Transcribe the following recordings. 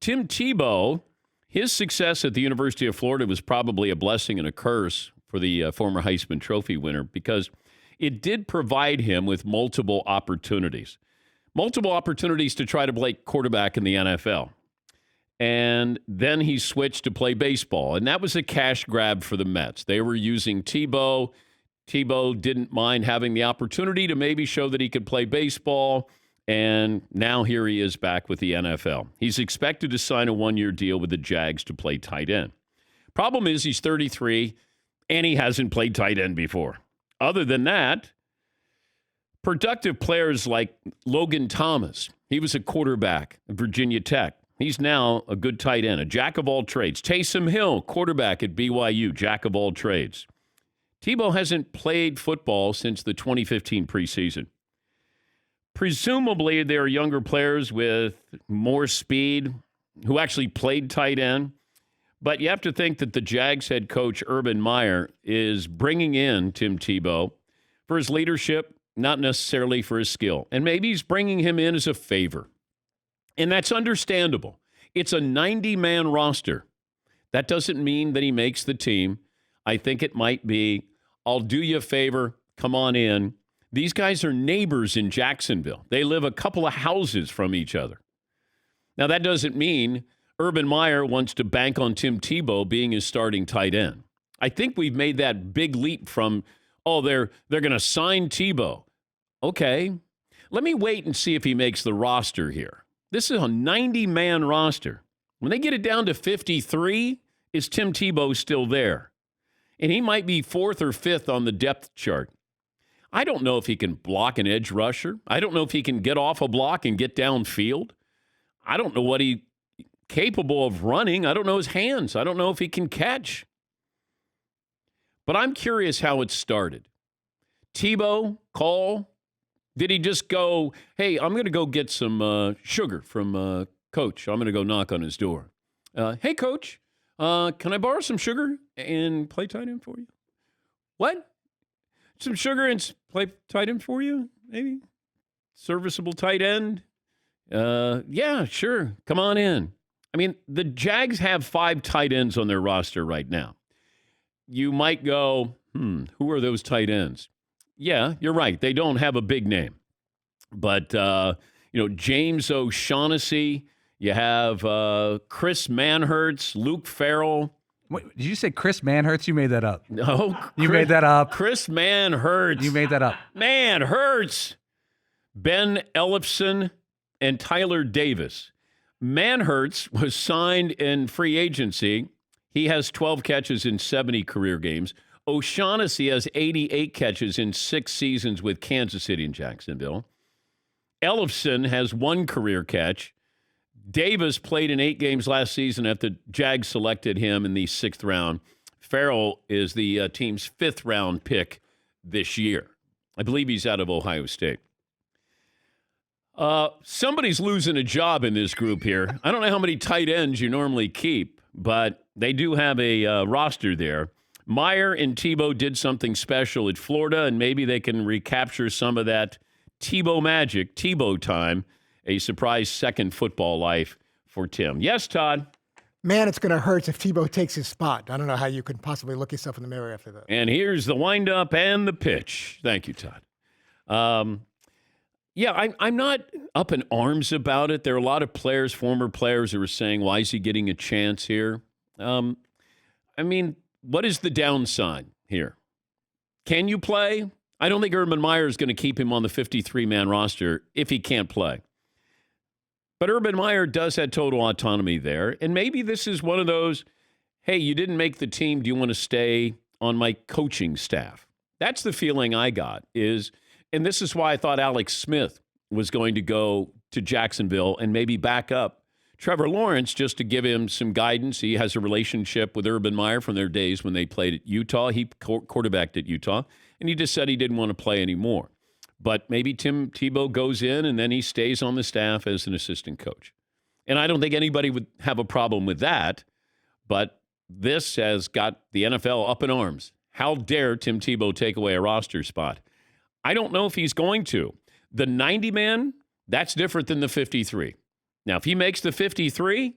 Tim Tebow, his success at the University of Florida was probably a blessing and a curse for the former Heisman Trophy winner because it did provide him with multiple opportunities to try to play quarterback in the NFL. And then he switched to play baseball, and that was a cash grab for the Mets. They were using Tebow. Tebow didn't mind having the opportunity to maybe show that he could play baseball, and now here he is back with the NFL. He's expected to sign a one-year deal with the Jags to play tight end. Problem is he's 33, and he hasn't played tight end before. Other than that, productive players like Logan Thomas, he was a quarterback at Virginia Tech. He's now a good tight end, a jack of all trades. Taysom Hill, quarterback at BYU, jack of all trades. Tebow hasn't played football since the 2015 preseason. Presumably, there are younger players with more speed who actually played tight end. But you have to think that the Jags head coach, Urban Meyer, is bringing in Tim Tebow for his leadership, not necessarily for his skill. And maybe he's bringing him in as a favor. And that's understandable. It's a 90-man roster. That doesn't mean that he makes the team. I think it might be, I'll do you a favor, come on in. These guys are neighbors in Jacksonville. They live a couple of houses from each other. Now, that doesn't mean Urban Meyer wants to bank on Tim Tebow being his starting tight end. I think we've made that big leap from, they're going to sign Tebow. Okay, let me wait and see if he makes the roster here. This is a 90-man roster. When they get it down to 53, is Tim Tebow still there? And he might be 4th or 5th on the depth chart. I don't know if he can block an edge rusher. I don't know if he can get off a block and get downfield. I don't know what he's capable of running. I don't know his hands. I don't know if he can catch. But I'm curious how it started. Tebow, call. Did he just go, hey, I'm going to go get some sugar from Coach. I'm going to go knock on his door. Hey, Coach, can I borrow some sugar and play tight end for you? What? Some sugar and play tight end for you, maybe? Serviceable tight end? Yeah, sure. Come on in. I mean, the Jags have 5 tight ends on their roster right now. You might go, who are those tight ends? Yeah, you're right. They don't have a big name. But, James O'Shaughnessy, you have Chris Manhertz, Luke Farrell. Wait, did you say Chris Manhertz? You made that up. No. You made that up. Chris Manhertz. You made that up. Manhertz. Ben Ellefson and Tyler Davis. Manhertz was signed in free agency. He has 12 catches in 70 career games. O'Shaughnessy has 88 catches in 6 seasons with Kansas City and Jacksonville. Ellefson has 1 career catch. Davis played in 8 games last season after Jags selected him in the 6th round. Farrell is the team's 5th round pick this year. I believe he's out of Ohio State. Somebody's losing a job in this group here. I don't know how many tight ends you normally keep, but they do have a roster there. Meyer and Tebow did something special at Florida, and maybe they can recapture some of that Tebow magic, Tebow time, a surprise second football life for Tim. Yes, Todd? Man, it's going to hurt if Tebow takes his spot. I don't know how you can possibly look yourself in the mirror after that. And here's the windup and the pitch. Thank you, Todd. I'm not up in arms about it. There are a lot of players, former players, who are saying, why is he getting a chance here? What is the downside here? Can you play? I don't think Urban Meyer is going to keep him on the 53-man roster if he can't play. But Urban Meyer does have total autonomy there. And maybe this is one of those, hey, you didn't make the team. Do you want to stay on my coaching staff? That's the feeling I got is, and this is why I thought Alex Smith was going to go to Jacksonville and maybe back up Trevor Lawrence just to give him some guidance. He has a relationship with Urban Meyer from their days when they played at Utah. He quarterbacked at Utah, and he just said he didn't want to play anymore. But maybe Tim Tebow goes in, and then he stays on the staff as an assistant coach. And I don't think anybody would have a problem with that, but this has got the NFL up in arms. How dare Tim Tebow take away a roster spot? I don't know if he's going to. The 90-man, that's different than the 53. Now, if he makes the 53,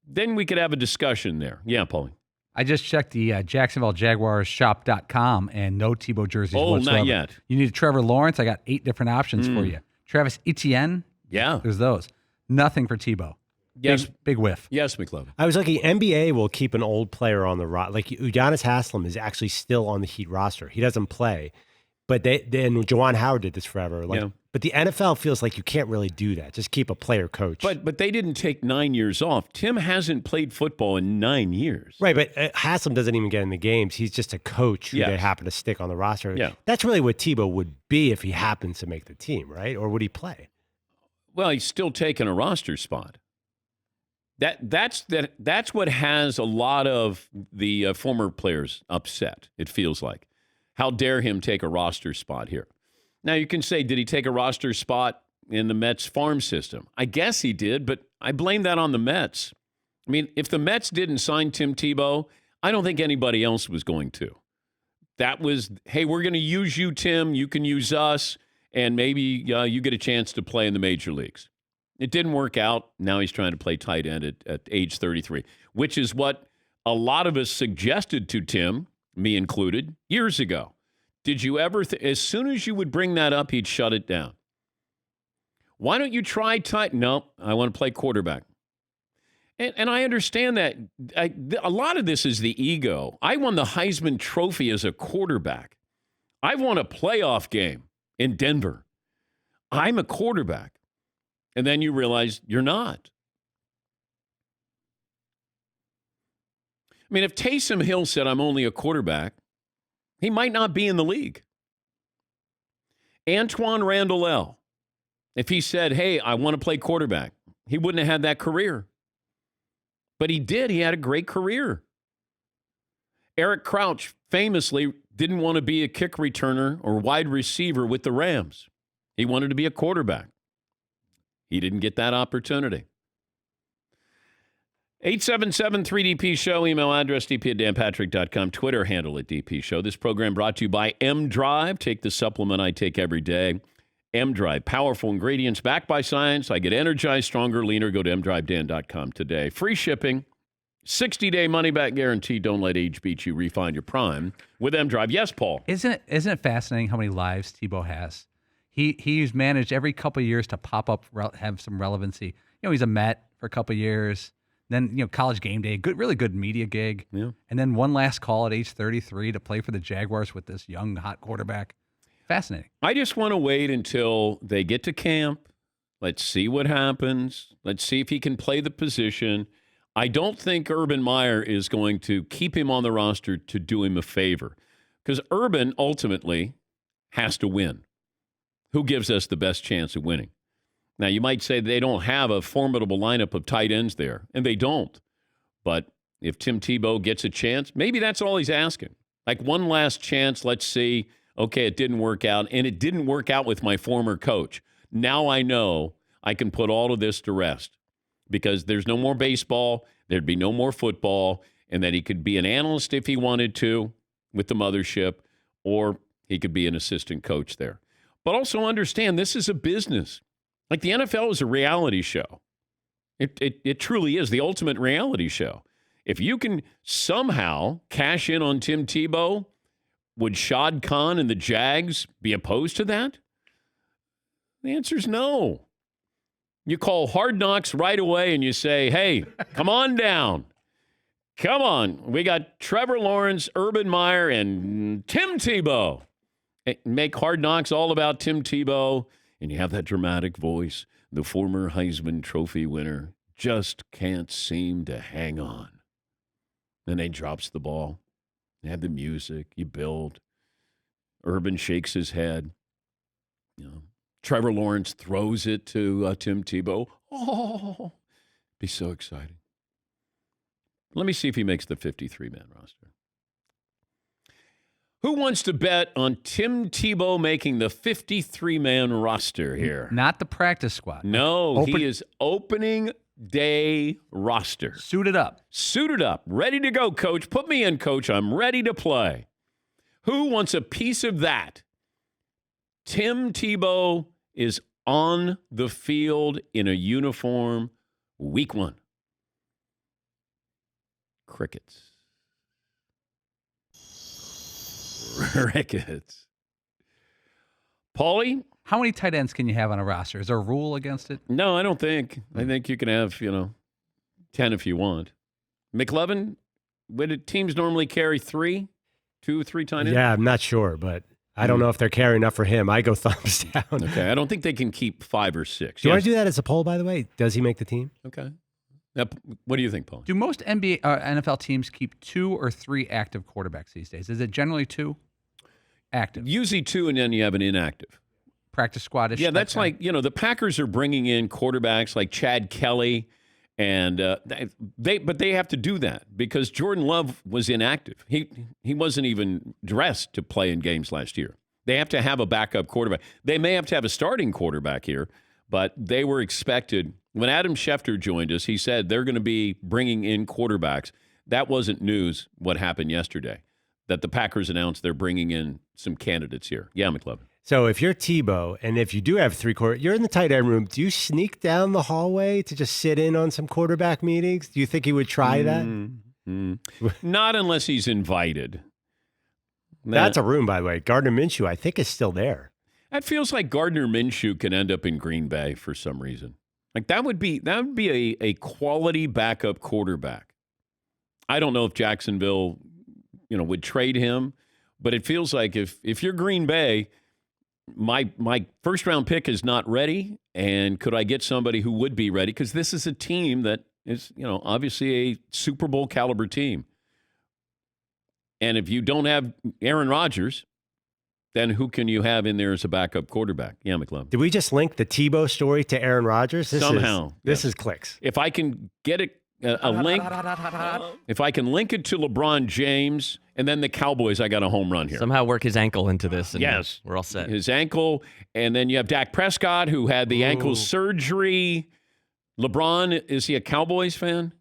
then we could have a discussion there. Yeah, Paulie. I just checked the Jacksonville Jaguars shop.com and no Tebow jerseys whatsoever. Not yet. You need Trevor Lawrence. I got 8 different options for you. Travis Etienne. Yeah. There's those. Nothing for Tebow. Yes. Big whiff. Yes, McLovin. I was looking, NBA will keep an old player on the roster. Like Udonis Haslem is actually still on the Heat roster. He doesn't play. But then Juwan Howard did this forever. But the NFL feels like you can't really do that. Just keep a player coach. But they didn't take 9 years off. Tim hasn't played football in 9 years. Right, but Haslem doesn't even get in the games. He's just a coach who they happen to stick on the roster. Yeah. That's really what Tebow would be if he happens to make the team, right? Or would he play? Well, he's still taking a roster spot. That's what has a lot of the former players upset, it feels like. How dare him take a roster spot here? Now, you can say, did he take a roster spot in the Mets farm system? I guess he did, but I blame that on the Mets. I mean, if the Mets didn't sign Tim Tebow, I don't think anybody else was going to. That was, hey, we're going to use you, Tim. You can use us, and maybe you get a chance to play in the major leagues. It didn't work out. Now he's trying to play tight end at age 33, which is what a lot of us suggested to Tim, me included, years ago. Did you ever, as soon as you would bring that up, he'd shut it down. Why don't you try tight? No, I want to play quarterback. And I understand that. A lot of this is the ego. I won the Heisman Trophy as a quarterback. I've won a playoff game in Denver. I'm a quarterback. And then you realize you're not. I mean, if Taysom Hill said, I'm only a quarterback, he might not be in the league. Antoine Randall, if he said, hey, I want to play quarterback, he wouldn't have had that career. But he did. He had a great career. Eric Crouch famously didn't want to be a kick returner or wide receiver with the Rams. He wanted to be a quarterback. He didn't get that opportunity. 877-3DP Show, email address dp@danpatrick.com, Twitter handle at DP Show. This program brought to you by M-Drive. Take the supplement I take every day. M-Drive, powerful ingredients backed by science. I get energized, stronger, leaner. Go to mdrivedan.com today. Free shipping, 60-day money-back guarantee. Don't let age beat you. Refine your prime with M-Drive. Yes, Paul? Isn't it fascinating how many lives Tebow has? He's managed every couple of years to pop up, have some relevancy. You know, he's a Met for a couple of years. Then, College Game Day, really good media gig. Yeah. And then one last call at age 33 to play for the Jaguars with this young, hot quarterback. Fascinating. I just want to wait until they get to camp. Let's see what happens. Let's see if he can play the position. I don't think Urban Meyer is going to keep him on the roster to do him a favor, because Urban ultimately has to win. Who gives us the best chance of winning? Now, you might say they don't have a formidable lineup of tight ends there, and they don't. But if Tim Tebow gets a chance, maybe that's all he's asking. Like one last chance, let's see. Okay, it didn't work out, and it didn't work out with my former coach. Now I know I can put all of this to rest because there's no more baseball, there'd be no more football, and that he could be an analyst if he wanted to with the mothership, or he could be an assistant coach there. But also understand this is a business. Like the NFL is a reality show. It truly is the ultimate reality show. If you can somehow cash in on Tim Tebow, would Shad Khan and the Jags be opposed to that? The answer is no. You call Hard Knocks right away and you say, hey, come on down. Come on. We got Trevor Lawrence, Urban Meyer, and Tim Tebow. Make Hard Knocks all about Tim Tebow, and you have that dramatic voice. The former Heisman Trophy winner just can't seem to hang on. Then he drops the ball. You have the music. You build. Urban shakes his head. Trevor Lawrence throws it to Tim Tebow. Oh, be so exciting. Let me see if he makes the 53-man roster. Who wants to bet on Tim Tebow making the 53-man roster here? Not the practice squad. No, he is opening day roster. Suited up. Suited up. Ready to go, coach. Put me in, coach. I'm ready to play. Who wants a piece of that? Tim Tebow is on the field in a uniform week 1. Crickets. Crickets. Paulie? How many tight ends can you have on a roster? Is there a rule against it? No, I don't think. I think you can have, 10 if you want. McLevin, would teams normally carry 2 or 3 tight ends? Yeah, I'm not sure, but I don't know if they're carrying enough for him. I go thumbs down. Okay, I don't think they can keep 5 or 6. Do you want to do that as a poll, by the way? Does he make the team? Okay. Now, what do you think, Paul? Do most NFL teams keep 2 or 3 active quarterbacks these days? Is it generally 2 active? Usually 2, and then you have an inactive. Practice squad-ish? Yeah, that's like, the Packers are bringing in quarterbacks like Chad Kelly, and they have to do that because Jordan Love was inactive. He wasn't even dressed to play in games last year. They have to have a backup quarterback. They may have to have a starting quarterback here, but they were expected. When Adam Schefter joined us, he said they're going to be bringing in quarterbacks. That wasn't news, what happened yesterday, that the Packers announced they're bringing in some candidates here. Yeah, McLevin. So if you're Tebow, and if you do have 3 quarter, you're in the tight end room. Do you sneak down the hallway to just sit in on some quarterback meetings? Do you think he would try that? Not unless he's invited. That's a room, by the way. Gardner Minshew, I think, is still there. That feels like Gardner Minshew can end up in Green Bay for some reason. Like that would be a quality backup quarterback. I don't know if Jacksonville, would trade him, but it feels like if you're Green Bay, my first round pick is not ready, and could I get somebody who would be ready? Because this is a team that is, obviously a Super Bowl caliber team. And if you don't have Aaron Rodgers, then who can you have in there as a backup quarterback? Yeah, McLevin. Did we just link the Tebow story to Aaron Rodgers? Somehow. This is clicks. If I can get a link, if I can link it to LeBron James and then the Cowboys, I got a home run here. Somehow work his ankle into this. And yes. We're all set. His ankle. And then you have Dak Prescott, who had the ankle surgery. LeBron, is he a Cowboys fan?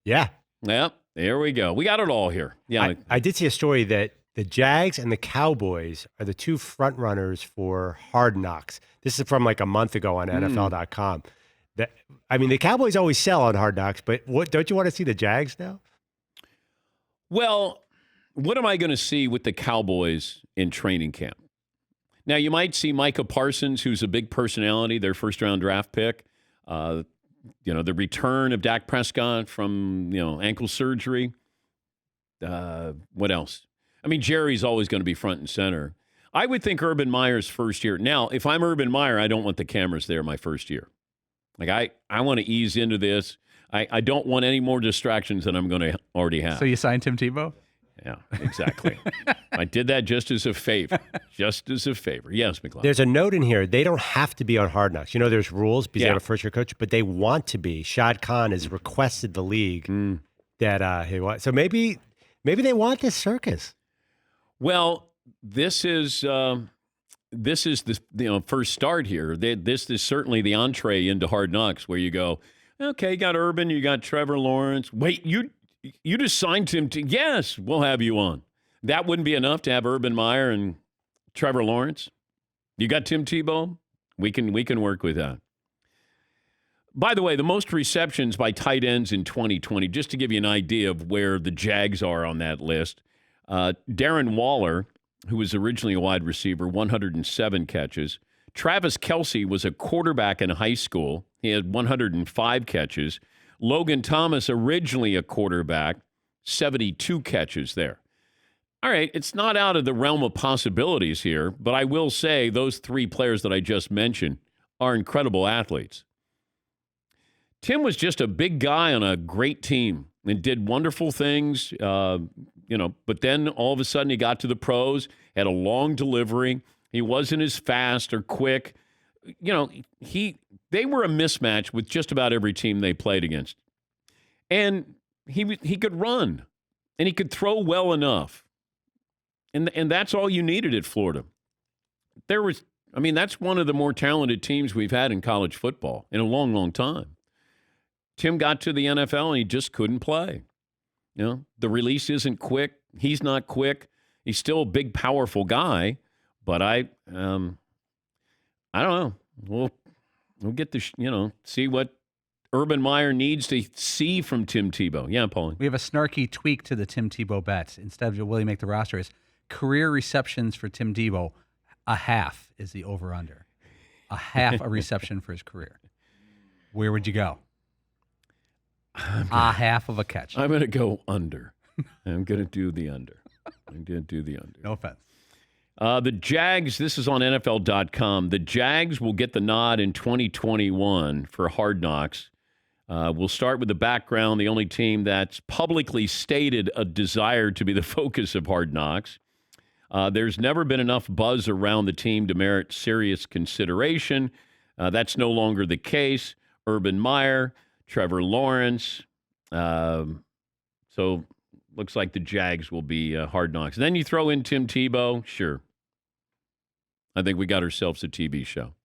Yeah. Yep. There we go. We got it all here. Yeah. I did see a story that the Jags and the Cowboys are the 2 front runners for Hard Knocks. This is from like a month ago on NFL.com. The Cowboys always sell on Hard Knocks, but don't you want to see the Jags now? Well, what am I going to see with the Cowboys in training camp? Now, you might see Micah Parsons, who's a big personality, their first-round draft pick. The return of Dak Prescott from, ankle surgery. What else? Jerry's always going to be front and center. I would think Urban Meyer's first year. Now, if I'm Urban Meyer, I don't want the cameras there my first year. Like, I want to ease into this. I don't want any more distractions than I'm going to already have. So you signed Tim Tebow? Yeah, exactly. I did that just as a favor. Yes, McLeod. There's a note in here. They don't have to be on Hard Knocks. There's rules because they have a first-year coach, but they want to be. Shad Khan has requested the league that he wants. So maybe they want this circus. Well, this is the first start here. This is certainly the entree into Hard Knocks, where you go, okay, you got Urban, you got Trevor Lawrence. Wait, you just signed him to? Yes, we'll have you on. That wouldn't be enough to have Urban Meyer and Trevor Lawrence. You got Tim Tebow. We can work with that. By the way, the most receptions by tight ends in 2020, just to give you an idea of where the Jags are on that list. Darren Waller, who was originally a wide receiver, 107 catches. Travis Kelce was a quarterback in high school. He had 105 catches. Logan Thomas, originally a quarterback, 72 catches there. All right, it's not out of the realm of possibilities here, but I will say those 3 players that I just mentioned are incredible athletes. Tim was just a big guy on a great team and did wonderful things, but then all of a sudden he got to the pros, had a long delivery. He wasn't as fast or quick. They were a mismatch with just about every team they played against. And he could run, and he could throw well enough. And that's all you needed at Florida. That's one of the more talented teams we've had in college football in a long, long time. Tim got to the NFL, and he just couldn't play. The release isn't quick. He's not quick. He's still a big, powerful guy. But I don't know. We'll get to see what Urban Meyer needs to see from Tim Tebow. Yeah, Paulie. We have a snarky tweak to the Tim Tebow bet. Instead of will he make the roster, is career receptions for Tim Tebow, a half is the over-under. A half a reception for his career. Where would you go? A half of a catch. I'm going to go under. I'm going to do the under. No offense. The Jags, this is on NFL.com. The Jags will get the nod in 2021 for Hard Knocks. We'll start with the background. The only team that's publicly stated a desire to be the focus of Hard Knocks. There's never been enough buzz around the team to merit serious consideration. That's no longer the case. Urban Meyer, Trevor Lawrence. So looks like the Jags will be Hard Knocks. And then you throw in Tim Tebow. Sure. I think we got ourselves a TV show.